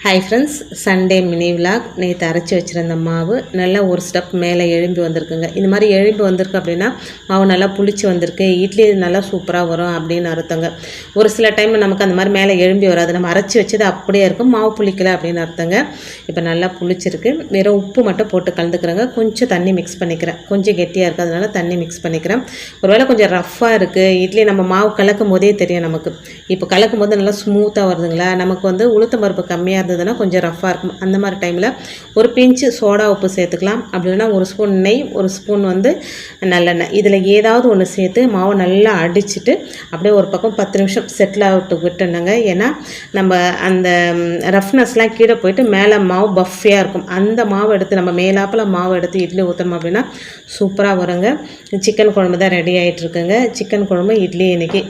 Hi friends, Sunday mini vlog. நேற்று அரைச்சி வச்சுருந்த மாவு நல்லா ஒரு ஸ்டெப் மேலே எழும்பி வந்திருக்குங்க. இந்த மாதிரி எழும்பி வந்திருக்கு அப்படின்னா மாவு நல்லா புளிச்சு வந்திருக்கு, இட்லி நல்லா சூப்பராக வரும் அப்படின்னு அர்த்தங்க. ஒரு சில டைம் நமக்கு அந்த மாதிரி மேலே எழும்பி வராது, நம்ம அரைச்சி வச்சது அப்படியே இருக்கும், மாவு புளிக்கலை அப்படின்னு அர்த்தங்க. இப்போ நல்லா புளிச்சிருக்கு. வெறும் உப்பு மட்டும் போட்டு கலந்துக்கிறேங்க. கொஞ்சம் தண்ணி மிக்ஸ் பண்ணிக்கிறேன், கொஞ்சம் கெட்டியாக இருக்குது அதனால தண்ணி மிக்ஸ் பண்ணிக்கிறேன். ஒருவேளை கொஞ்சம் ரஃப்பாக இருக்குது இட்லி, நம்ம மாவு கலக்கும் போதே தெரியும் நமக்கு. இப்போ கலக்கும் போது நல்லா ஸ்மூத்தாக வருதுங்களா. நமக்கு வந்து உளுத்தம் பருப்பு கம்மியாக இருந்ததுன்னா கொஞ்சம் ரஃப்பாக இருக்கும். அந்த மாதிரி டைமில் ஒரு பிஞ்சு சோடா உப்பு சேர்த்துக்கலாம். அப்படி இல்லைன்னா ஒரு ஸ்பூன் நெய், ஒரு ஸ்பூன் வந்து நல்லெண்ணெய், இதில் ஏதாவது ஒன்று சேர்த்து மாவை நல்லா அடிச்சுட்டு அப்படியே ஒரு பக்கம் 10 நிமிஷம் செட்டில் ஆகிட்டு விட்டுணுங்க. ஏன்னா நம்ம அந்த ரஃப்னஸ்லாம் கீழே போயிட்டு மேலே மாவு பஃபியாக இருக்கும். அந்த மாவு எடுத்து நம்ம மேலாப்பில் மாவு எடுத்து இட்லி ஊற்றணும் அப்படின்னா சூப்பராக வருங்க. சிக்கன் குழம்பு தான் ரெடி ஆகிட்டுருக்குங்க. சிக்கன் குழம்பு இட்லி இன்றைக்கி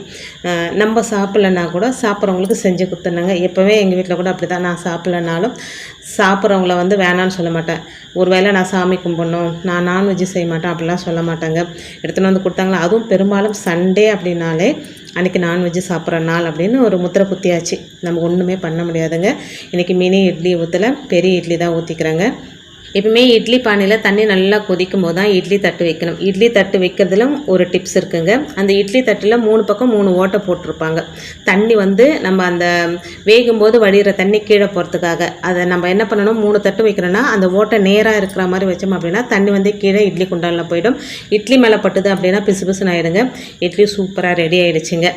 நம்ம சாப்பிட்லன்னா கூட சாப்பிட்றவங்களுக்கு செஞ்சு கொடுத்துருந்தாங்க. எப்போவே எங்கள் வீட்டில் கூட அப்படி தான், நான் சாப்பிட்லனாலும் சாப்பிட்றவங்கள வந்து வேணான்னு சொல்ல மாட்டேன். ஒரு வேளை நான் சாமி கும்பிடணும், நான் நான்வெஜ்ஜு செய்ய மாட்டேன் அப்படிலாம் சொல்ல மாட்டாங்க. எடுத்துகிட்டு வந்து கொடுத்தாங்களா. அதுவும் பெரும்பாலும் சண்டே அப்படின்னாலே அன்றைக்கி நான்வெஜ்ஜு சாப்பிட்ற நாள் அப்படின்னு ஒரு முத்திரை குத்தியாச்சு. நம்ம ஒன்றுமே பண்ண முடியாதுங்க. இன்றைக்கி மினி இட்லி ஊற்றலை, பெரிய இட்லி தான் ஊற்றிக்கிறேங்க. எப்பவுமே இட்லி பானையில் தண்ணி நல்லா கொதிக்கும் போது தான் இட்லி தட்டு வைக்கணும். இட்லி தட்டு வைக்கிறதுல ஒரு டிப்ஸ் இருக்குங்க. அந்த இட்லி தட்டில் 3 பக்கம் 3 ஓட்டை போட்டிருப்பாங்க. தண்ணி வந்து நம்ம அந்த வேகும்போது வடிகிற தண்ணி கீழே போகிறதுக்காக. அதை நம்ம என்ன பண்ணணும், 3 தட்டு வைக்கிறோன்னா அந்த ஓட்டை நேராக இருக்கிற மாதிரி வச்சோம் அப்படின்னா தண்ணி வந்து கீழே இட்லி குண்டானில் போயிடும். இட்லி மேலே பட்டுது அப்படின்னா பிசு பிசுன்னு ஆகிடுங்க. இட்லி சூப்பராக ரெடி ஆகிடுச்சுங்க.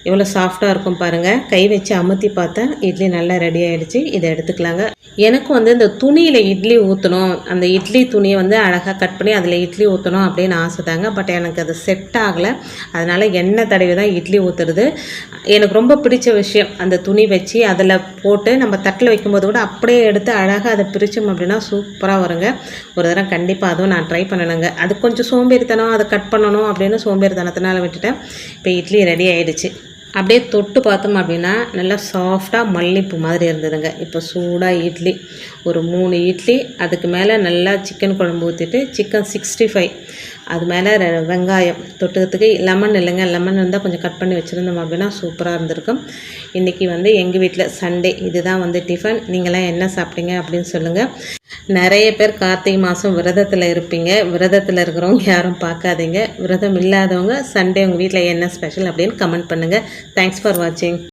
எவ்வளோ சாஃப்டாக இருக்கும் பாருங்கள். கை வச்சு அமுத்தி பார்த்தேன், இட்லி நல்லா ரெடி ஆகிடுச்சு. இதை எடுத்துக்கலாங்க. எனக்கு வந்து இந்த துணியில் இட்லி ஊற்றணும், அந்த இட்லி துணியை வந்து அழகாக கட் பண்ணி அதில் இட்லி ஊற்றணும் அப்படின்னு ஆசை தாங்க. பட் எனக்கு அது செட் ஆகலை. அதனால் எண்ணெய் தடவி தான் இட்லி ஊற்றுறது. எனக்கு ரொம்ப பிடிச்ச விஷயம், அந்த துணி வச்சு அதில் போட்டு நம்ம தட்டில் வைக்கும்போது கூட அப்படியே எடுத்து அழகாக அதை பிரித்தோம் அப்படின்னா சூப்பராக வருங்க. ஒரு தடவை கண்டிப்பாக அதுவும் நான் ட்ரை பண்ணணுங்க. அது கொஞ்சம் சோம்பேறித்தனம், அதை கட் பண்ணணும் அப்படின்னு சோம்பேறித்தனத்தினால விட்டுட்டேன். இப்போ இட்லி ரெடி ஆகிடுச்சு. அப்படியே தொட்டு பார்த்தோம் அப்படின்னா நல்லா சாஃப்டாக மல்லிப்பூ மாதிரி இருந்ததுங்க. இப்போ சூடாக இட்லி, ஒரு 3 இட்லி, அதுக்கு மேலே நல்லா சிக்கன் குழம்பு ஊற்றிட்டு சிக்கன் 65, அது மேலே வெங்காயம் தொட்டுக்கிறதுக்கு லெமன் இல்லைங்க, லெமன் இருந்தால் கொஞ்சம் கட் பண்ணி வச்சுருந்தோம் அப்படின்னா சூப்பராக இருந்திருக்கும். இன்றைக்கி வந்து எங்கள் வீட்டில் சண்டே இதுதான் வந்து டிஃபன். நீங்களாம் என்ன சாப்பிட்டீங்க அப்படின்னு சொல்லுங்கள். நிறைய பேர் கார்த்திகை மாதம் விரதத்தில் இருப்பீங்க. விரதத்தில் இருக்கிறவங்க யாரும் பார்க்காதீங்க. விரதம் இல்லாதவங்க சண்டே உங்கள் வீட்டில் என்ன ஸ்பெஷல் அப்படின்னு கமெண்ட் பண்ணுங்கள். தேங்க்ஸ் ஃபார் வாட்சிங்.